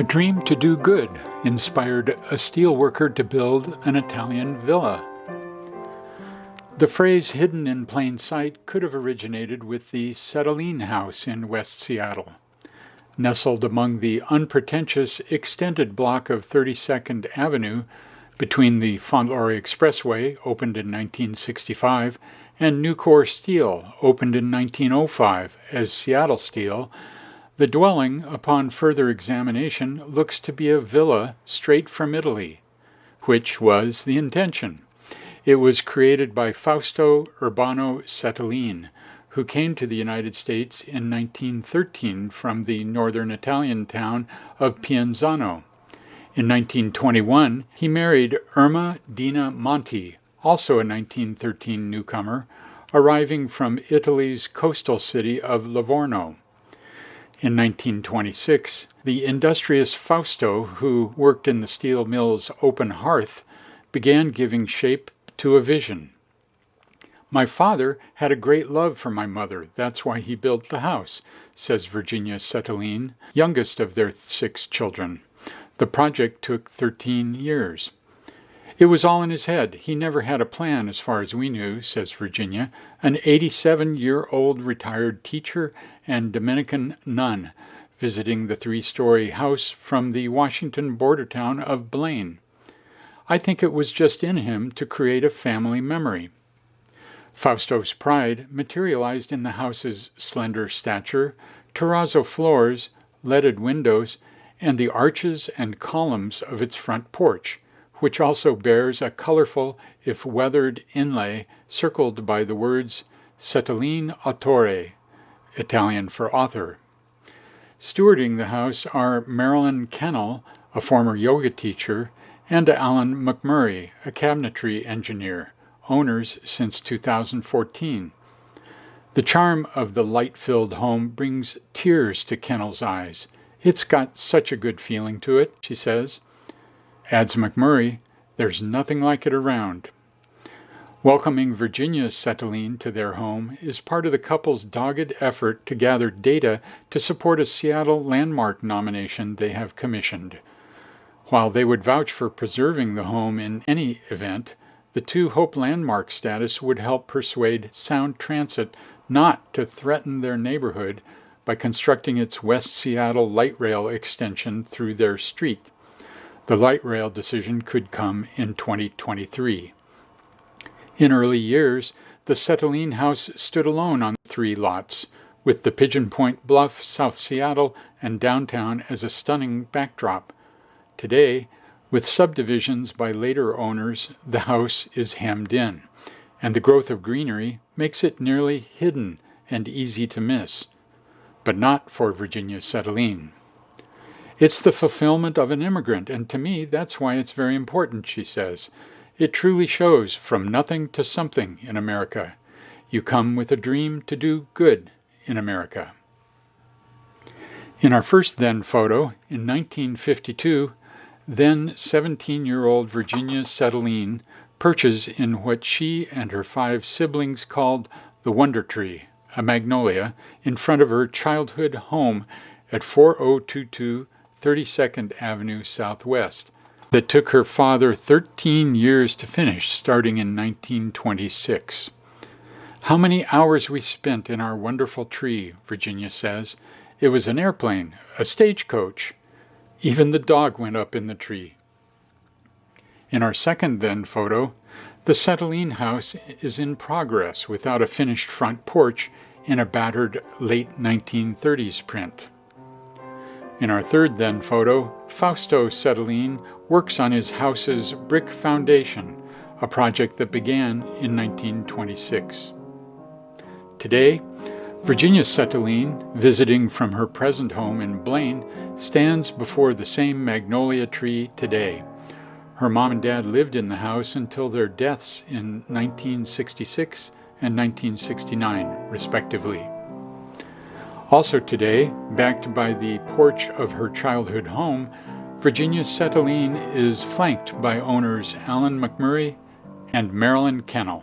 A dream to do good inspired a steelworker to build an Italian villa. The phrase hidden in plain sight could have originated with the Cettolin House in West Seattle. Nestled among the unpretentious extended block of 32nd Avenue between the Fauntleroy Expressway, opened in 1965, and Nucor Steel, opened in 1905 as Seattle Steel, the dwelling, upon further examination, looks to be a villa straight from Italy, which was the intention. It was created by Fausto Urbano Cettolin, who came to the United States in 1913 from the northern Italian town of Pianzano. In 1921, he married Irma Dina Monti, also a 1913 newcomer, arriving from Italy's coastal city of Livorno. In 1926, the industrious Fausto, who worked in the steel mill's open hearth, began giving shape to a vision. "My father had a great love for my mother. That's why he built the house," says Virginia Cettolin, youngest of their 6 children. The project took 13 years. "It was all in his head. He never had a plan as far as we knew," says Virginia, an 87-year-old retired teacher and Dominican nun, visiting the 3-story house from the Washington border town of Blaine. "I think it was just in him to create a family memory." Fausto's pride materialized in the house's slender stature, terrazzo floors, leaded windows, and the arches and columns of its front porch, which also bears a colorful, if weathered, inlay circled by the words Cettolin Autore, Italian for author. Stewarding the house are Marilyn Kennel, a former yoga teacher, and Alan McMurray, a cabinetry engineer, owners since 2014. The charm of the light-filled home brings tears to Kennel's eyes. "It's got such a good feeling to it," she says. Adds McMurray, "There's nothing like it around." Welcoming Virginia Cettolin to their home is part of the couple's dogged effort to gather data to support a Seattle landmark nomination they have commissioned. While they would vouch for preserving the home in any event, the two hope landmark status would help persuade Sound Transit not to threaten their neighborhood by constructing its West Seattle light rail extension through their street. The light rail decision could come in 2023. In early years, the Cettolin House stood alone on 3 lots, with the Pigeon Point Bluff, South Seattle, and downtown as a stunning backdrop. Today, with subdivisions by later owners, the house is hemmed in, and the growth of greenery makes it nearly hidden and easy to miss. But not for Virginia Cettolin. "It's the fulfillment of an immigrant, and to me that's why it's very important," she says. "It truly shows from nothing to something in America. You come with a dream to do good in America." In our first then photo, in 1952, then 17-year-old Virginia Cettolin perches in what she and her 5 siblings called the Wonder Tree, a magnolia, in front of her childhood home at 4022 32nd Avenue Southwest, that took her father 13 years to finish, starting in 1926. "How many hours we spent in our wonderful tree," Virginia says. "It was an airplane, a stagecoach. Even the dog went up in the tree." In our second then photo, the Cettolin House is in progress without a finished front porch in a battered late 1930s print. In our third then photo, Fausto Cettolin works on his house's brick foundation, a project that began in 1926. Today, Virginia Cettolin, visiting from her present home in Blaine, stands before the same magnolia tree today. Her mom and dad lived in the house until their deaths in 1966 and 1969, respectively. Also today, backed by the porch of her childhood home, Virginia Cettolin is flanked by owners Alan McMurray and Marilyn Kennel.